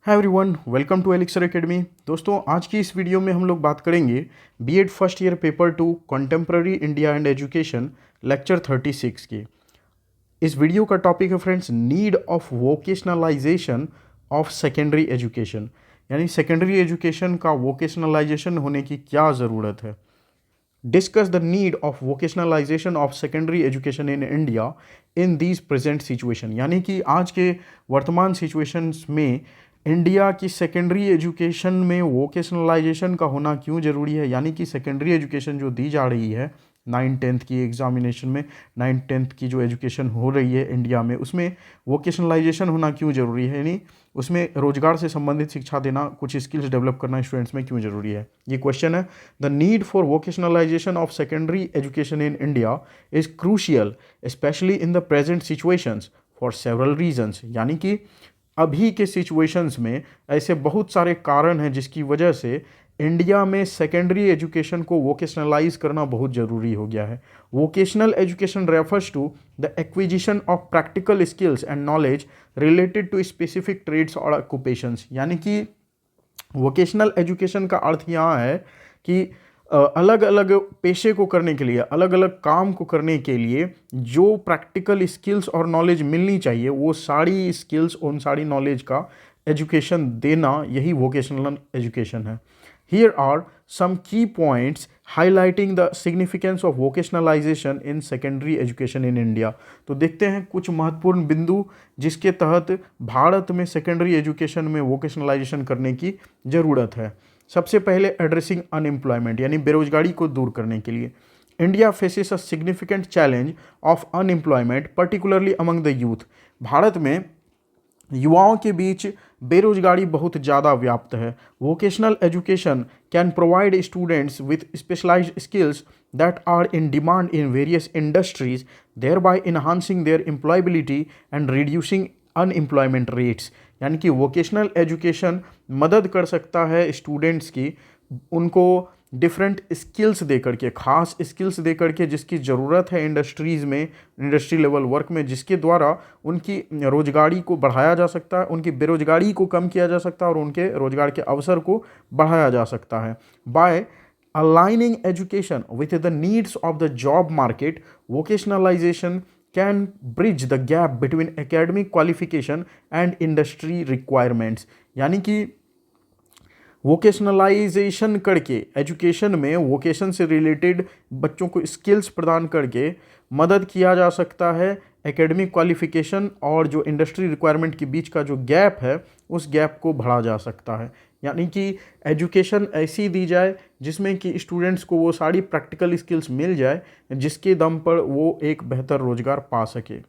Hi everyone, welcome to Elixir Academy. दोस्तों, आज की इस वीडियो में हम लोग बात करेंगे BEd first year paper 2 contemporary India and education lecture 36 की। इस वीडियो का टॉपिक है friends, need of vocationalisation of secondary education, यानी सेकेंडरी एजुकेशन का वोकेशनलाइजेशन होने की क्या ज़रूरत है। Discuss the need of vocationalisation of secondary education in India in these present situation, यानी कि आज के वर्तमान सिचुएशंस में इंडिया की सेकेंडरी एजुकेशन में वोकेशनलाइजेशन का होना क्यों ज़रूरी है। यानी कि सेकेंडरी एजुकेशन जो दी जा रही है 9th-10th की एग्जामिनेशन में, 9th-10th की जो एजुकेशन हो रही है इंडिया में, उसमें वोकेशनलाइजेशन होना क्यों ज़रूरी है, यानी उसमें रोजगार से संबंधित शिक्षा देना, कुछ स्किल्स डेवलप करना स्टूडेंट्स में क्यों ज़रूरी है, ये क्वेश्चन है। The need for vocationalisation of secondary education in India is crucial specially in the present situations for several reasons, यानी कि अभी के सिचुएशंस में ऐसे बहुत सारे कारण हैं जिसकी वजह से इंडिया में सेकेंडरी एजुकेशन को वोकेशनलाइज करना बहुत ज़रूरी हो गया है। Vocational education refers to the acquisition of practical skills and knowledge related to specific trades और ऑक्यूपेशंस, यानी कि वोकेशनल एजुकेशन का अर्थ यहाँ है कि अलग अलग पेशे को करने के लिए, अलग अलग काम को करने के लिए जो प्रैक्टिकल स्किल्स और नॉलेज मिलनी चाहिए, वो सारी स्किल्स, उन सारी नॉलेज का एजुकेशन देना, यही वोकेशनल एजुकेशन है। हियर आर सम की points highlighting the significance of vocationalisation in secondary education in India. तो देखते हैं कुछ महत्वपूर्ण बिंदु जिसके तहत भारत में सेकेंडरी एजुकेशन में वोकेशनलाइजेशन करने की ज़रूरत है। सबसे पहले एड्रेसिंग अनएम्प्लॉयमेंट, यानी बेरोजगारी को दूर करने के लिए। India faces a significant challenge of unemployment particularly among the youth. Bharat में युवाओं के बीच बेरोजगारी बहुत ज़्यादा व्याप्त है। Vocational education can provide students with specialised skills that are in demand in various industries, thereby enhancing their employability and reducing unemployment rates, यानी कि वोकेशनल एजुकेशन मदद कर सकता है स्टूडेंट्स की, उनको डिफरेंट स्किल्स दे करके, खास स्किल्स दे करके जिसकी ज़रूरत है इंडस्ट्रीज़ में, इंडस्ट्री लेवल वर्क में, जिसके द्वारा उनकी रोजगारी को बढ़ाया जा सकता है, उनकी बेरोजगारी को कम किया जा सकता है और उनके रोजगार के अवसर को बढ़ाया जा सकता है। By aligning education with the needs of the job market, vocationalisation can bridge the gap between academic qualification and industry requirements, यानी कि वोकेशनलाइजेशन करके एजुकेशन में वोकेशन से रिलेटेड बच्चों को स्किल्स प्रदान करके मदद किया जा सकता है एकेडमिक क्वालिफिकेशन और जो इंडस्ट्री रिक्वायरमेंट के बीच का जो गैप है, उस गैप को बढ़ा जा सकता है। यानी कि एजुकेशन ऐसी दी जाए जिसमें कि स्टूडेंट्स को वो सारी प्रैक्टिकल स्किल्स मिल जाए जिसके दम पर वो एक बेहतर रोजगार पा सके।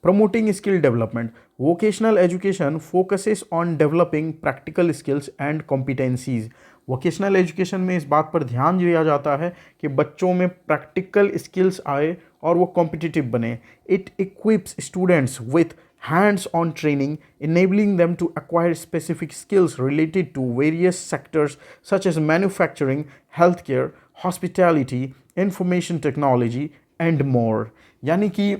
Promoting skill development. Vocational education focuses on developing practical skills and competencies. Vocational education में इस बात पर ध्यान दिया जाता है कि बच्चों में प्रैक्टिकल स्किल्स आए और वो कॉम्पिटिटिव बने। It equips students with hands on training, enabling them to acquire specific skills related to various sectors such as manufacturing, healthcare, hospitality, information technology and more. यानी कि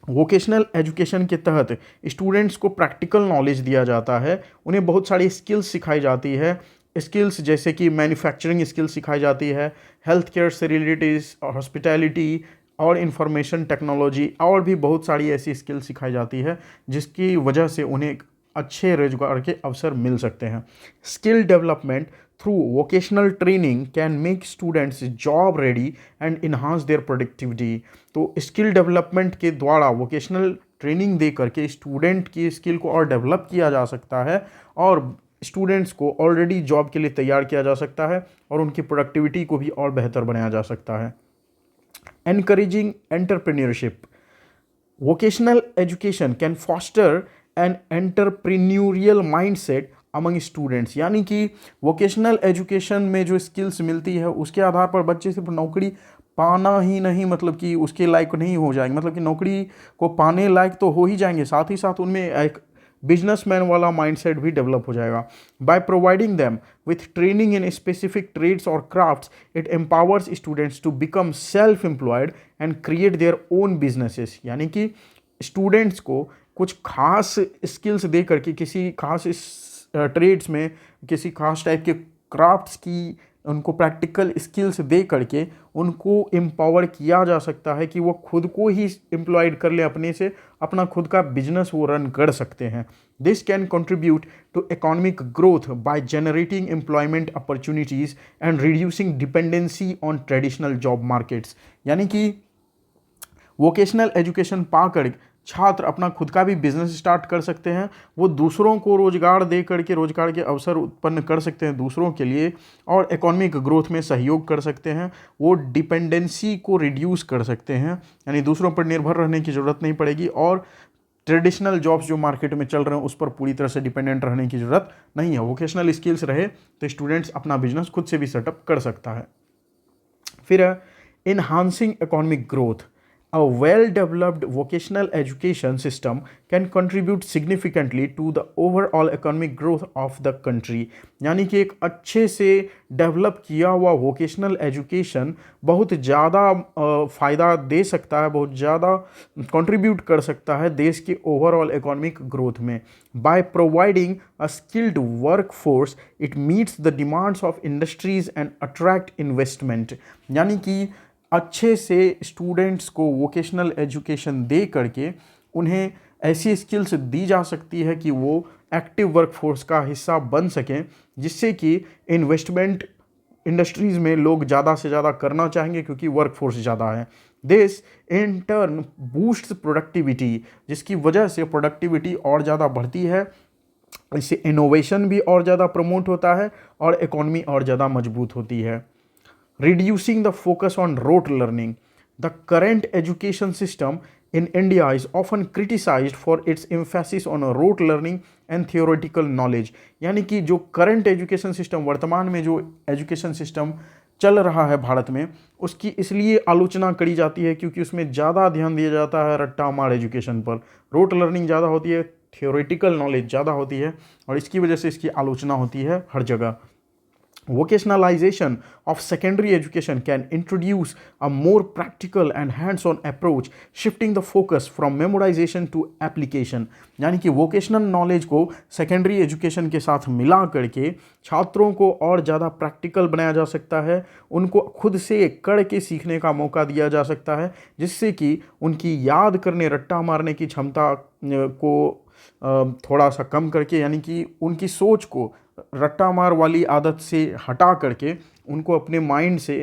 वोकेशनल एजुकेशन के तहत students को practical knowledge दिया जाता है, उन्हें बहुत सारी स्किल्स सिखाई जाती है। स्किल्स जैसे कि मैन्युफैक्चरिंग स्किल्स सिखाई जाती है, हेल्थ केयर से रिलेटेड, हॉस्पिटैलिटी और इंफॉर्मेशन टेक्नोलॉजी, और भी बहुत सारी ऐसी स्किल्स सिखाई जाती है जिसकी वजह से उन्हें अच्छे रोजगार के अवसर मिल सकते हैं। Skill development through vocational training can make students job ready and enhance there productivity. तो स्किल डेवलपमेंट के द्वारा वोकेशनल ट्रेनिंग दे करके स्टूडेंट की स्किल को और डेवलप किया जा सकता है और स्टूडेंट्स को ऑलरेडी जॉब के लिए तैयार किया जा सकता है और उनकी प्रोडक्टिविटी को भी और बेहतर बनाया जा सकता है। Encouraging entrepreneurship. Vocational education can foster an entrepreneurial mindset among students, यानी कि वोकेशनल एजुकेशन में जो स्किल्स मिलती है उसके आधार पर बच्चे सिर्फ नौकरी पाना ही नहीं, मतलब कि उसके लायक नहीं हो जाएंगे, मतलब कि नौकरी को पाने लायक तो हो ही जाएंगे, साथ ही साथ उनमें एक बिजनेसमैन वाला माइंडसेट भी डेवलप हो जाएगा। By providing them with training in specific trades और crafts, it empowers students to become self employed and create their own businesses, यानी कि स्टूडेंट्स को कुछ खास स्किल्स दे करके, किसी खास ट्रेड्स में किसी खास टाइप के क्राफ्ट्स की उनको प्रैक्टिकल स्किल्स दे करके उनको एम्पावर किया जा सकता है कि वो खुद को ही एम्प्लॉयड कर ले, अपने से अपना खुद का बिजनेस वो रन कर सकते हैं। This can contribute to economic growth by generating employment opportunities and reducing dependency on traditional job markets. यानी कि वोकेशनल एजुकेशन पाकर छात्र अपना खुद का भी बिजनेस स्टार्ट कर सकते हैं, वो दूसरों को रोजगार दे करके रोजगार के अवसर उत्पन्न कर सकते हैं दूसरों के लिए, और इकोनॉमिक ग्रोथ में सहयोग कर सकते हैं। वो डिपेंडेंसी को रिड्यूस कर सकते हैं, यानी दूसरों पर निर्भर रहने की ज़रूरत नहीं पड़ेगी, और ट्रेडिशनल जॉब्स जो मार्केट में चल रहे हैं उस पर पूरी तरह से डिपेंडेंट रहने की ज़रूरत नहीं है। वोकेशनल स्किल्स रहे तो स्टूडेंट्स अपना बिजनेस खुद से भी सेटअप कर सकता है। फिर enhancing economic growth. A well-developed vocational education system can contribute significantly to the overall economic growth of the country। यानी कि एक अच्छे से डेवलप किया हुआ वोकेशनल एजुकेशन बहुत ज़्यादा फ़ायदा दे सकता है, बहुत ज़्यादा कंट्रीब्यूट कर सकता है देश के ओवरऑल इकोनॉमिक ग्रोथ में। By providing a skilled work force it meets the demands of industries and attract investment. यानी कि अच्छे से स्टूडेंट्स को वोकेशनल एजुकेशन दे करके उन्हें ऐसी स्किल्स दी जा सकती है कि वो एक्टिव वर्कफोर्स का हिस्सा बन सकें, जिससे कि इन्वेस्टमेंट इंडस्ट्रीज़ में लोग ज़्यादा से ज़्यादा करना चाहेंगे क्योंकि वर्कफोर्स ज़्यादा है। This in turn boosts productivity, जिसकी वजह से प्रोडक्टिविटी और ज़्यादा बढ़ती है, इससे इनोवेशन भी और ज़्यादा प्रमोट होता है और इकोनॉमी और ज़्यादा मजबूत होती है। Reducing the focus on rote learning. The current education system in India is often criticized for its emphasis on rote learning and theoretical knowledge। यानी कि जो करंट एजुकेशन सिस्टम, वर्तमान में जो एजुकेशन सिस्टम चल रहा है भारत में, उसकी इसलिए आलोचना करी जाती है क्योंकि उसमें ज़्यादा ध्यान दिया जाता है रट्टा मार एजुकेशन पर। रोट लर्निंग ज़्यादा होती है, थियोरेटिकल नॉलेज ज़्यादा होती है, और इसकी वजह से इसकी आलोचना होती है हर जगह। Vocationalization of secondary education can introduce a more practical and hands-on approach, shifting the focus from memorization to application। यानी कि वोकेशनल नॉलेज को सेकेंडरी एजुकेशन के साथ मिला करके छात्रों को और ज़्यादा प्रैक्टिकल बनाया जा सकता है, उनको खुद से करके सीखने का मौका दिया जा सकता है, जिससे कि उनकी याद करने, रट्टा मारने की क्षमता को थोड़ा सा कम करके, यानी कि उनकी सोच को रट्टा मार वाली आदत से हटा करके उनको अपने माइंड से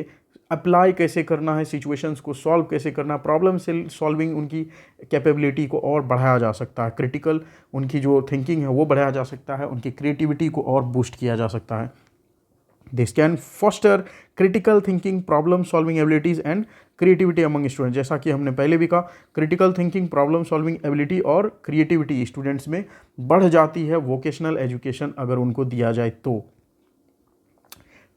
अप्लाई कैसे करना है, सिचुएशंस को सॉल्व कैसे करना, प्रॉब्लम से सॉल्विंग उनकी कैपेबिलिटी को और बढ़ाया जा सकता है, क्रिटिकल उनकी जो थिंकिंग है वो बढ़ाया जा सकता है, उनकी क्रिएटिविटी को और बूस्ट किया जा सकता है। This can foster critical thinking, problem solving abilities and creativity among students. जैसा कि हमने पहले भी कहा, critical thinking, problem solving ability और क्रिएटिविटी स्टूडेंट्स में बढ़ जाती है वोकेशनल एजुकेशन अगर उनको दिया जाए तो।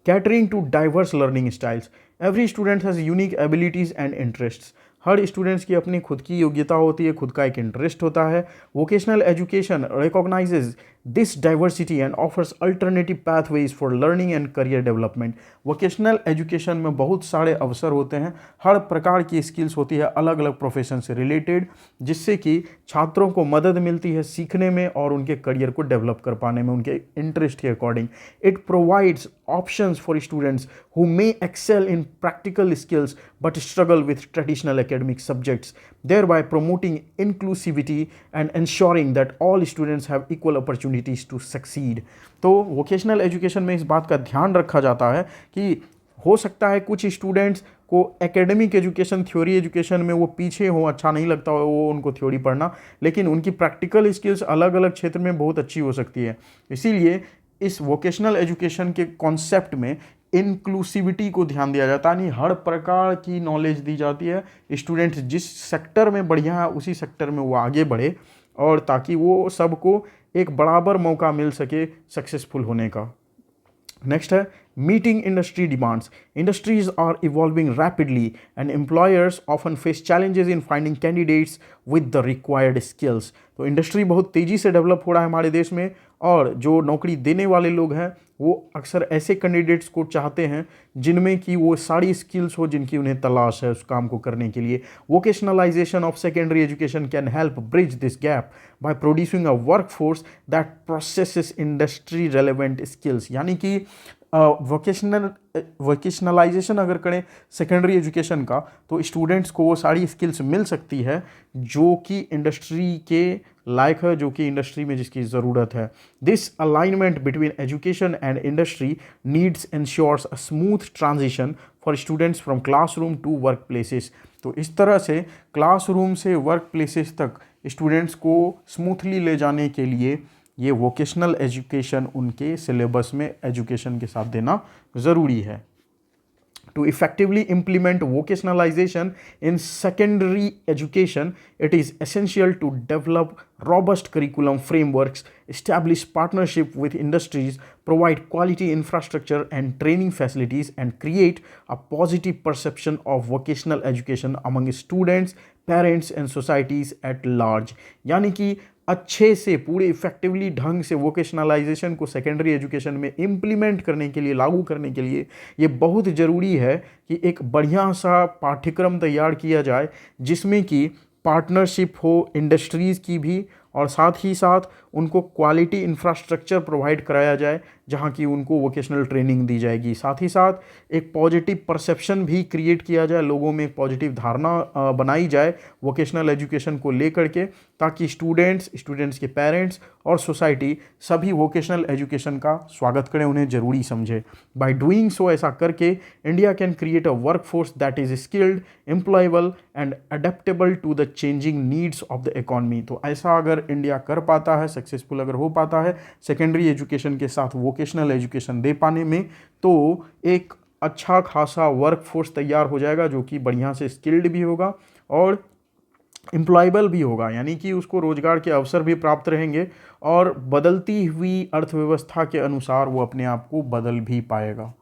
Catering to diverse learning styles. Every student has unique abilities and interests. हर स्टूडेंट्स की अपनी खुद की योग्यता होती है, खुद का एक इंटरेस्ट होता है। Vocational education recognises this diversity and offers alternative pathways for learning and career development. Vocational education में बहुत सारे अवसर होते हैं, हर प्रकार की स्किल्स होती है अलग अलग प्रोफेशन से रिलेटेड, जिससे कि छात्रों को मदद मिलती है सीखने में और उनके करियर को डेवलप कर पाने में उनके इंटरेस्ट के according. It provides options for students who may excel in practical skills but struggle with traditional academic subjects, thereby promoting inclusivity and ensuring that all students have equal opportunities to succeed। तो vocational education में इस बात का ध्यान रखा जाता है कि हो सकता है कुछ स्टूडेंट्स को एकेडमिक एजुकेशन, थ्योरी एजुकेशन में वो पीछे हो, अच्छा नहीं लगता हो वो उनको थ्योरी पढ़ना, लेकिन उनकी प्रैक्टिकल स्किल्स अलग अलग क्षेत्र में बहुत अच्छी हो सकती है। इसीलिए इस वोकेशनल एजुकेशन के कॉन्सेप्ट में इंक्लूसिविटी को ध्यान दिया जाता है, यानी हर प्रकार की नॉलेज दी जाती है। स्टूडेंट जिस सेक्टर में बढ़िया है उसी सेक्टर में वो आगे बढ़े, और ताकि वो सबको एक बराबर मौका मिल सके सक्सेसफुल होने का। नेक्स्ट है meeting industry demands. Industries are evolving rapidly, and employers often face challenges in finding candidates with the required skills. तो इंडस्ट्री बहुत तेज़ी से डेवलप हो रहा है हमारे देश में, और जो नौकरी देने वाले लोग हैं वो अक्सर ऐसे कैंडिडेट्स को चाहते हैं जिनमें कि वो सारी स्किल्स हो जिनकी उन्हें तलाश है उस काम को करने के लिए. Vocationalisation of secondary education can help bridge this gap by producing a workforce that processes industry relevant skills. यानी कि वोकेशनलाइजेशन अगर करें सेकेंडरी एजुकेशन का तो स्टूडेंट्स को वो सारी स्किल्स मिल सकती है जो कि इंडस्ट्री के लायक है, जो कि इंडस्ट्री में जिसकी ज़रूरत है. This alignment between education and industry needs ensures a smooth transition for students from classroom to work places. तो इस तरह से क्लासरूम से वर्क प्लेसेस तक स्टूडेंट्स को स्मूथली ले जाने के लिए ये वोकेशनल एजुकेशन उनके सिलेबस में एजुकेशन के साथ देना ज़रूरी है. To effectively implement vocationalization in secondary education, it is essential to develop robust curriculum frameworks, establish partnership with industries, provide quality infrastructure and training facilities, and create a positive perception of vocational education among students, parents and societies at large. यानी कि अच्छे से पूरे effectively ढंग से vocationalisation को secondary education में implement करने के लिए, लागू करने के लिए ये बहुत ज़रूरी है कि एक बढ़िया सा पाठ्यक्रम तैयार किया जाए जिसमें कि पार्टनरशिप हो इंडस्ट्रीज़ की भी, और साथ ही साथ उनको क्वालिटी इंफ्रास्ट्रक्चर प्रोवाइड कराया जाए जहाँ की उनको वोकेशनल ट्रेनिंग दी जाएगी. साथ ही साथ एक पॉजिटिव परसेप्शन भी क्रिएट किया जाए, लोगों में एक पॉजिटिव धारणा बनाई जाए वोकेशनल एजुकेशन को लेकर के, ताकि स्टूडेंट्स के पेरेंट्स और सोसाइटी सभी वोकेशनल एजुकेशन का स्वागत करें, उन्हें ज़रूरी समझे. बाय डूइंग सो, ऐसा करके India can create a work force that is skilled, employable and adaptable to the changing needs of the economy. तो ऐसा अगर इंडिया कर पाता है, सक्सेसफुल अगर हो पाता है सेकेंडरी एजुकेशन के साथ वोकेशनल एजुकेशन दे पाने में, तो एक अच्छा खासा वर्क फोर्स तैयार हो जाएगा जो कि बढ़िया से स्किल्ड भी होगा और एम्प्लॉयबल भी होगा. यानी कि उसको रोजगार के अवसर भी प्राप्त रहेंगे और बदलती हुई अर्थव्यवस्था के अनुसार वो अपने आप को बदल भी पाएगा.